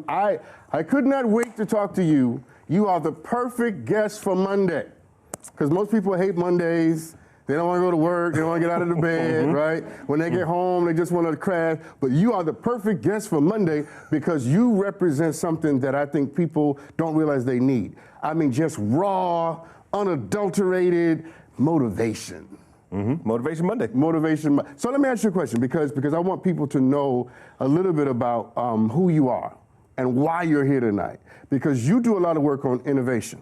I could not wait to talk to you. You are the perfect guest for Monday. Because most people hate Mondays. They don't want to go to work. They don't want to get out of the bed, right? When they get home, they just want to crash. But you are the perfect guest for Monday because you represent something that I think people don't realize they need. I mean, just raw, unadulterated motivation. Motivation Monday. Motivation. So let me ask you a question because I want people to know a little bit about who you are and why you're here tonight. Because you do a lot of work on innovation,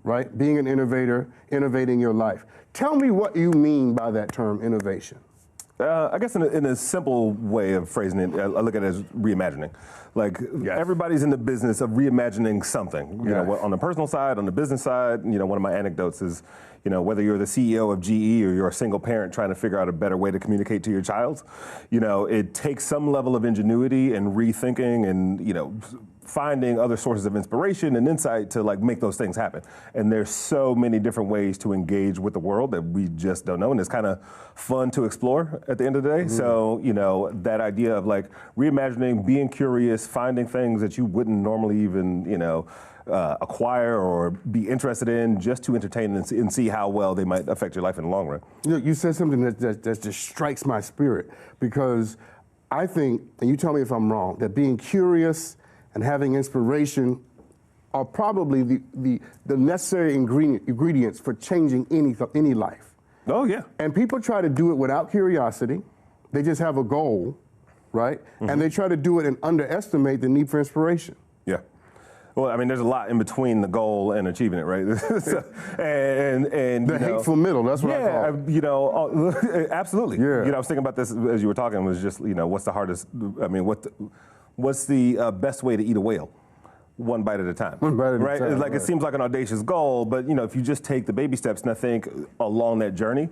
right? Being an innovator, innovating your life. Tell me what you mean by that term, innovation. I guess in a simple way of phrasing it, I look at it as reimagining. Like everybody's in the business of reimagining something. You know, on the personal side, on the business side. You know, one of my anecdotes is, you know, whether you're the CEO of GE or you're a single parent trying to figure out a better way to communicate to your child, you know, it takes some level of ingenuity and rethinking and, you know, finding other sources of inspiration and insight to like make those things happen. And there's so many different ways to engage with the world that we just don't know. And it's kind of fun to explore at the end of the day. So, you know, that idea of like reimagining, being curious, finding things that you wouldn't normally even, you know, acquire or be interested in just to entertain and see how well they might affect your life in the long run. You said something that just strikes my spirit because I think, and you tell me if I'm wrong, that being curious and having inspiration are probably the necessary ingredients for changing any life. Oh, yeah. And people try to do it without curiosity. They just have a goal, right? And they try to do it and underestimate the need for inspiration. Yeah. Well, I mean, there's a lot in between the goal and achieving it, right? So, and the hateful middle, that's what I call it. You know, absolutely. Yeah. You know, I was thinking about this as you were talking, was just, you know, what's the hardest, I mean, what's the best way to eat a whale? One bite at a time. One bite at right? a time. Like, it seems like an audacious goal, but, you know, if you just take the baby steps, and I think along that journey,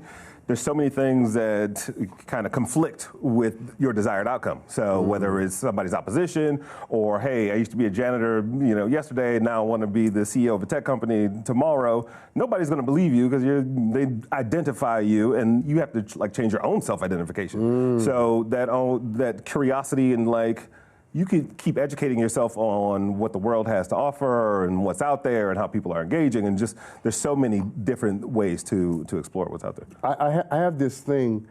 there's so many things that kind of conflict with your desired outcome. So whether it's somebody's opposition or, hey, I used to be a janitor, you know, yesterday, now I want to be the CEO of a tech company tomorrow, nobody's going to believe you because they identify you and you have to like change your own self-identification. So that curiosity and like, you could keep educating yourself on what the world has to offer and what's out there and how people are engaging, and just there's so many different ways to explore what's out there. I have this thing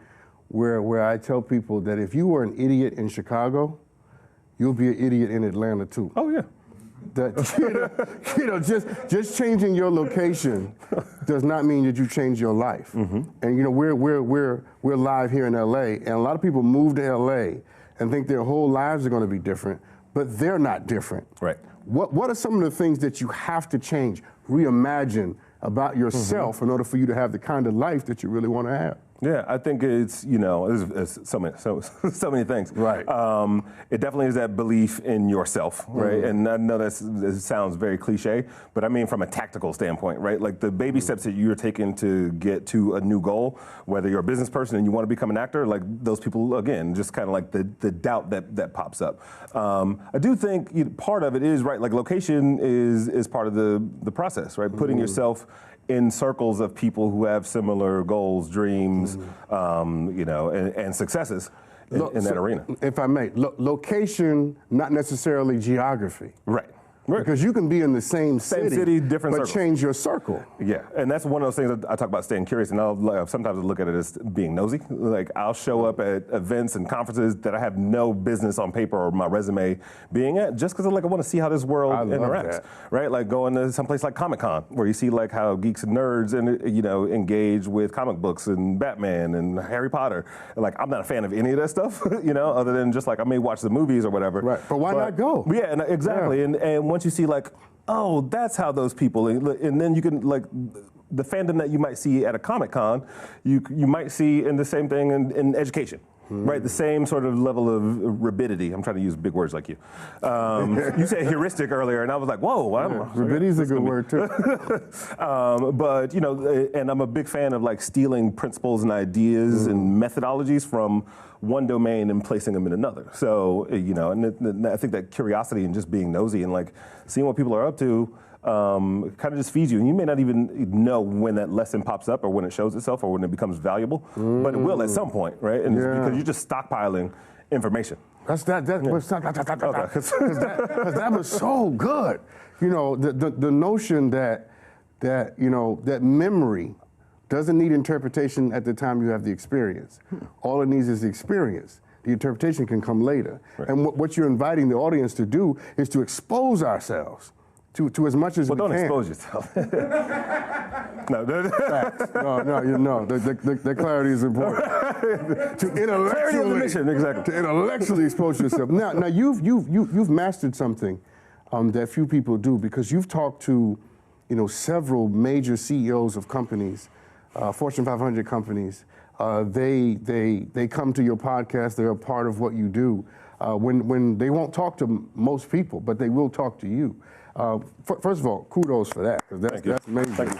where I tell people that if you were an idiot in Chicago, you'll be an idiot in Atlanta too. Oh yeah. That you know, just changing your location does not mean that you change your life. And you know, we're live here in LA, and a lot of people move to LA and think their whole lives are going to be different, but they're not different. Right. What are some of the things that you have to change, reimagine about yourself in order for you to have the kind of life that you really want to have? Yeah, I think it's, you know, it's so many things. Right. It definitely is that belief in yourself, right? And I know this sounds very cliche, but I mean from a tactical standpoint, right? Like the baby steps that you're taking to get to a new goal, whether you're a business person and you want to become an actor, like those people, again, just kind of like the doubt that pops up. I do think part of it is, right, like location is part of the process, right? Putting yourself in circles of people who have similar goals, dreams, you know, and successes in that arena. If I may, location, not necessarily geography. Right. Because you can be in the same city, different but circles. change your circle. Yeah, and that's one of those things that I talk about staying curious, and I'll sometimes look at it as being nosy. Like I'll show up at events and conferences that I have no business on paper or my resume being at, just because I want to see how this world interacts, right? Like going to someplace like Comic-Con, where you see like how geeks and nerds and you know engage with comic books and Batman and Harry Potter. And, like I'm not a fan of any of that stuff, you know, other than just like I may watch the movies or whatever. Right, but why not go? Yeah, exactly, and once you see like, oh, that's how those people, and then you can like, the fandom that you might see at a Comic-Con, you might see in the same thing in education. Right, the same sort of level of rabidity. I'm trying to use big words like you. You said heuristic earlier, and I was like, whoa. Rabidity is a good word too. But you know, and I'm a big fan of like stealing principles and ideas and methodologies from one domain and placing them in another. So you know, and I think that curiosity and just being nosy and like seeing what people are up to kind of just feeds you. And you may not even know when that lesson pops up or when it shows itself or when it becomes valuable, but it will at some point, right? And it's because you're just stockpiling information. That's that. Because that was so good. You know, the notion that memory doesn't need interpretation at the time you have the experience. All it needs is the experience. The interpretation can come later. Right. And what you're inviting the audience to do is to expose ourselves to as much as we can. Well, don't expose yourself. No. The clarity is important. To intellectually expose yourself. Now you've mastered something that few people do, because you've talked to, several major CEOs of companies, Fortune 500 companies. They come to your podcast. They're a part of what you do. When they won't talk to most people, but they will talk to you. First of all, kudos for that, because that's amazing.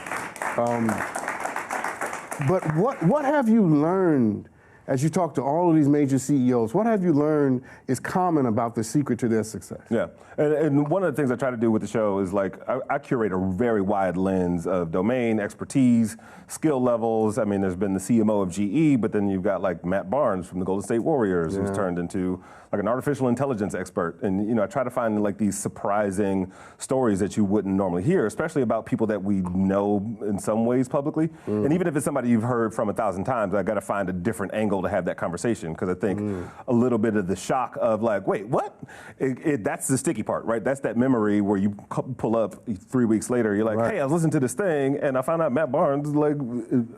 But what have you learned as you talk to all of these major CEOs? What have you learned is common about the secret to their success? Yeah, and one of the things I try to do with the show is I curate a very wide lens of domain expertise, skill levels. I mean, there's been the CMO of GE, but then you've got Matt Barnes from the Golden State Warriors, who's turned into an artificial intelligence expert. And I try to find these surprising stories that you wouldn't normally hear, especially about people that we know in some ways publicly. And even if it's somebody you've heard from 1,000 times, I got to find a different angle to have that conversation, because I think a little bit of the shock of wait, what? That's the sticky part, right? That's that memory where you pull up 3 weeks later, you're like, hey, I was listening to this thing and I found out Matt Barnes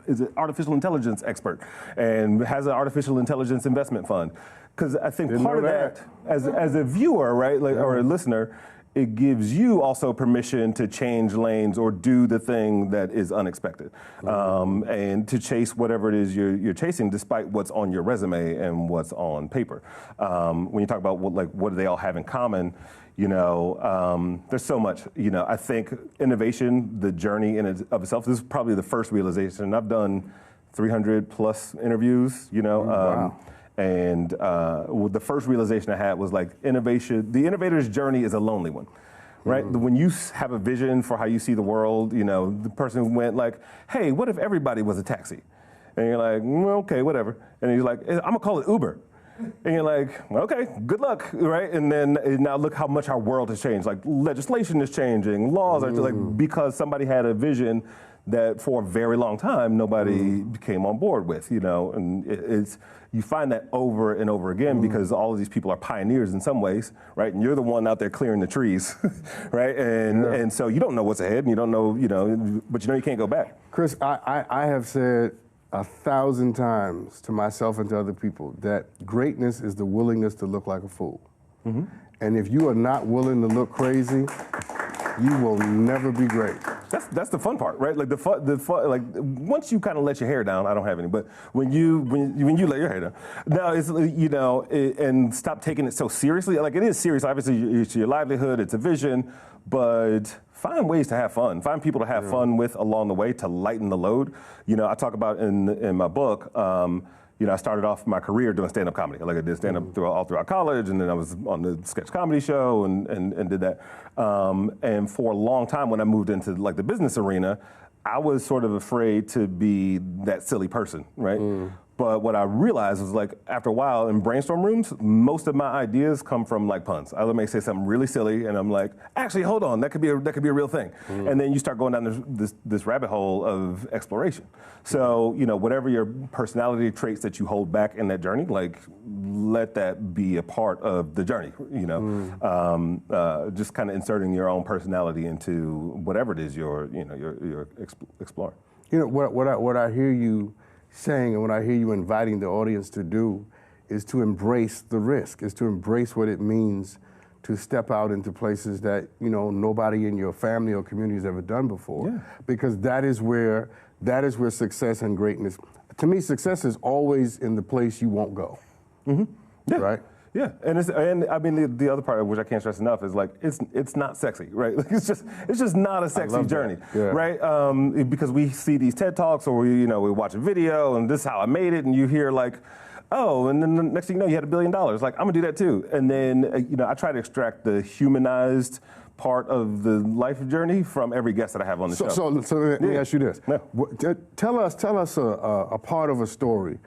is an artificial intelligence expert and has an artificial intelligence investment fund. Because I think part of that, as a viewer, right, or a listener, it gives you also permission to change lanes or do the thing that is unexpected, and to chase whatever it is you're chasing, despite what's on your resume and what's on paper. When you talk about what do they all have in common, there's so much. I think innovation, the journey in of itself, this is probably the first realization. I've done 300 plus interviews, Wow. And the first realization I had was innovation, the innovator's journey is a lonely one, right? When you have a vision for how you see the world, the person went hey, what if everybody was a taxi? And you're like, okay, whatever. And he's like, I'm gonna call it Uber. And you're like, okay, good luck, right? And then now look how much our world has changed. Legislation is changing, laws are because somebody had a vision that for a very long time nobody came on board with, and you find that over and over again because all of these people are pioneers in some ways, right? And you're the one out there clearing the trees, right? And so you don't know what's ahead, and you don't know, but you can't go back. Chris, I have said 1,000 times to myself and to other people that greatness is the willingness to look like a fool. And if you are not willing to look crazy, you will never be great. That's the fun part, right? The fun, once you kind of let your hair down, I don't have any, but when you let your hair down, now it's and stop taking it so seriously. It is serious. Obviously, it's your livelihood, it's a vision, but find ways to have fun. Find people to have fun with along the way to lighten the load. I talk about in my book. I started off my career doing stand-up comedy. I did stand-up all throughout college, and then I was on the sketch comedy show and did that. And for a long time, when I moved into the business arena, I was sort of afraid to be that silly person, right? But what I realized was after a while in brainstorm rooms, most of my ideas come from puns. I may say something really silly, and I'm like, actually, hold on, that could be a real thing. And then you start going down this rabbit hole of exploration. So whatever your personality traits that you hold back in that journey, let that be a part of the journey. Just kind of inserting your own personality into whatever it is you're exploring. What I hear you saying, and what I hear you inviting the audience to do, is to embrace the risk, is to embrace what it means to step out into places that nobody in your family or community has ever done before. Because that is where success and greatness. To me, success is always in the place you won't go. Right? Yeah, and I mean the other part, which I can't stress enough, is it's not sexy, right? It's just not a sexy journey, right? Because we see these TED Talks, or we watch a video, and this is how I made it, and you hear oh, and then the next thing you know, you had $1 billion. Like, I'm gonna do that too. And then, I try to extract the humanized part of the life journey from every guest that I have on the show. So let me ask you this. Yeah. Tell us a part of a story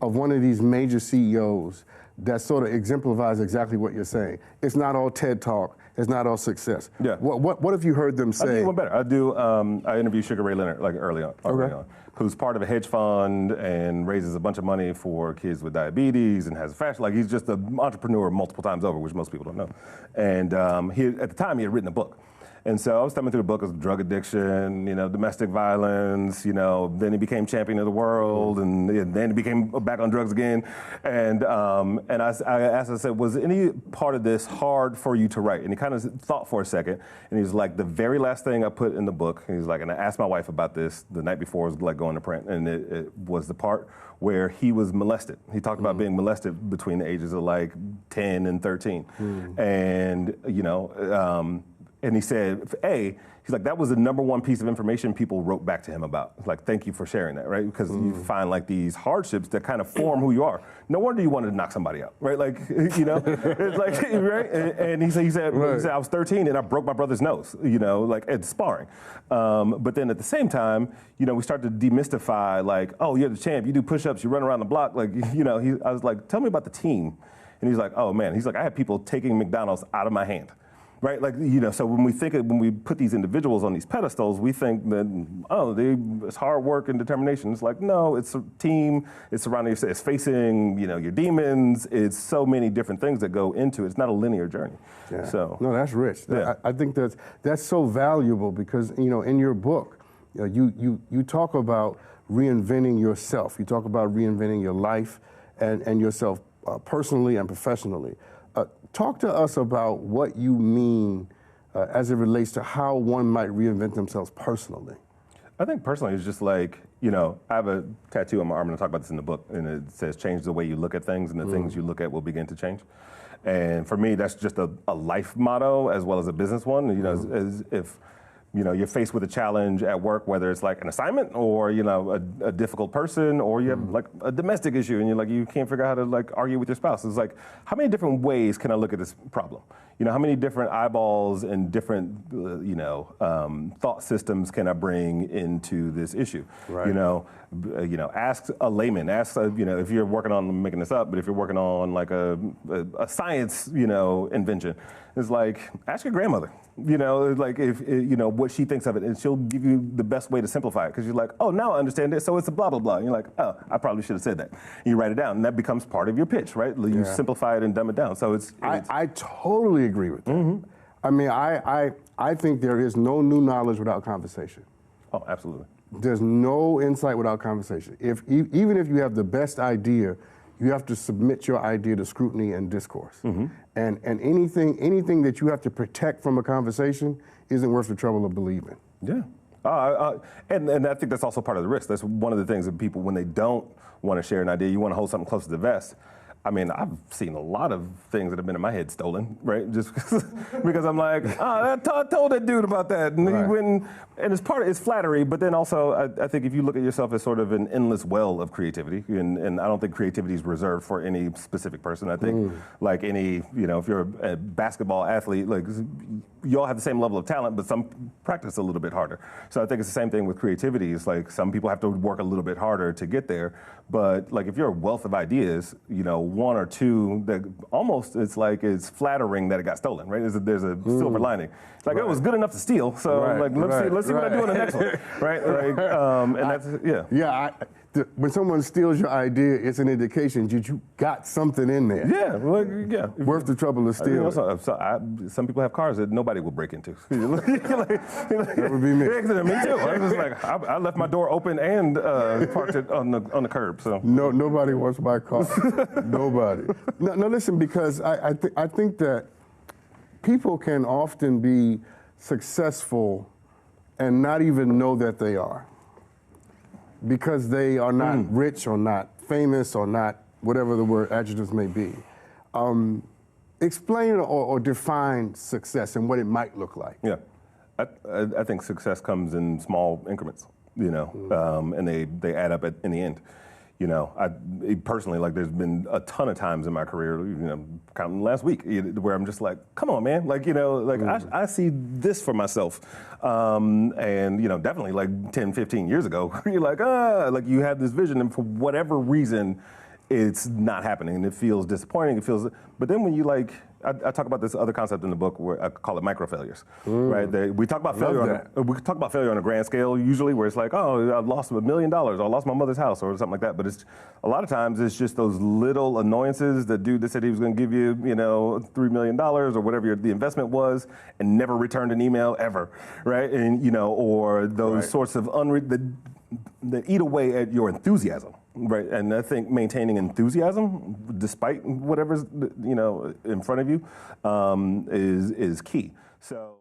of one of these major CEOs that sort of exemplifies exactly what you're saying. It's not all TED Talk. It's not all success. Yeah. What have you heard them say? I do one better. I interviewed Sugar Ray Leonard like early on, who's part of a hedge fund and raises a bunch of money for kids with diabetes and has a fashion. Like, he's just an entrepreneur multiple times over, which most people don't know. And at the time, he had written a book. And so I was thumbing through the book of drug addiction, domestic violence, then he became champion of the world, and then he became back on drugs again. And I asked, I said, was any part of this hard for you to write? And he kind of thought for a second, and he was like, the very last thing I put in the book, he's like, and I asked my wife about this the night before it was like going to print, and it was the part where he was molested. He talked about being molested between the ages of like 10 and 13. And, and he said, he's like, that was the #1 piece of information people wrote back to him about. Like, thank you for sharing that, right? Because you find like these hardships that kind of form who you are. No wonder you wanted to knock somebody out, right? Like, it's like, right? And he said, I was 13 and I broke my brother's nose, like at sparring. But then at the same time, we start to demystify like, oh, you're the champ, you do push-ups, you run around the block. Like, I was like, tell me about the team. And he's like, oh man, he's like, I had people taking McDonald's out of my hand. Right, like, so when we put these individuals on these pedestals, we think that, it's hard work and determination. It's like, no, it's a team, it's surrounding, it's facing, your demons, it's so many different things that go into it. It's not a linear journey. Yeah. So. No, that's rich. Yeah. I think that's so valuable because, in your book, you talk about reinventing yourself. You talk about reinventing your life and yourself personally and professionally. Talk to us about what you mean as it relates to how one might reinvent themselves personally. I think personally it's just like, I have a tattoo on my arm, and I talk about this in the book, and it says, change the way you look at things, and the things you look at will begin to change. And for me, that's just a life motto as well as a business one. As if you're faced with a challenge at work, whether it's like an assignment or, a difficult person, or you have like a domestic issue and you can't figure out how to like argue with your spouse. It's like, how many different ways can I look at this problem? How many different eyeballs and different, thought systems can I bring into this issue? Right. Ask a layman, if you're working on, I'm making this up, but if you're working on like a science, invention, it's like, ask your grandmother, like if, what she thinks of it, and she'll give you the best way to simplify it. Because you're like, oh, now I understand it, so it's a blah, blah, blah. And you're like, oh, I probably should have said that. And you write it down, and that becomes part of your pitch, right? You simplify it and dumb it down. So I totally agree with that. I mean, I think there is no new knowledge without conversation. Oh, absolutely. There's no insight without conversation. Even if you have the best idea, you have to submit your idea to scrutiny and discourse. And anything that you have to protect from a conversation isn't worth the trouble of believing. Yeah. And I think that's also part of the risk. That's one of the things that people, when they don't want to share an idea, you want to hold something close to the vest. I mean, I've seen a lot of things that have been in my head stolen, right? Just because I'm like, I told that dude about that, and he went, and it's flattery, but then also I think if you look at yourself as sort of an endless well of creativity, and I don't think creativity is reserved for any specific person. I think like any, if you're a basketball athlete, like you all have the same level of talent, but some practice a little bit harder. So I think it's the same thing with creativity. It's like some people have to work a little bit harder to get there, but like if you're a wealth of ideas, one or two that almost it's flattering that it got stolen, right? There's a silver lining. It's like it was good enough to steal, so let's see what I do on the next one, right? Like, that's when someone steals your idea, it's an indication that you got something in there. Yeah, worth the trouble to steal. Some people have cars that nobody will break into. That would be me. Me too. I was just like, I left my door open and parked it on the curb. So nobody wants my car. Nobody. No, listen, because I think that people can often be successful and not even know that they are, because they are not rich or not famous or not whatever the word adjectives may be. Explain or define success and what it might look like. Yeah, I think success comes in small increments, and they add up in the end. You know, personally, like, there's been a ton of times in my career, you know, counting last week, where I'm just like, come on, man. Like, you know, like, I see this for myself. And, you know, definitely like 10, 15 years ago, you're like you have this vision, and for whatever reason, it's not happening, and it feels disappointing. But then when you I talk about this other concept in the book where I call it micro failures, right? We talk about failure. We talk about failure on a grand scale usually, where it's like, oh, I lost $1 million, or I lost my mother's house, or something like that. But it's a lot of times it's just those little annoyances. The dude that said he was going to give you, you know, $3 million or whatever the investment was, and never returned an email ever, right? And you know, or those sorts of that eat away at your enthusiasm. Right, and I think maintaining enthusiasm, despite whatever's, you know, in front of you, is key. So.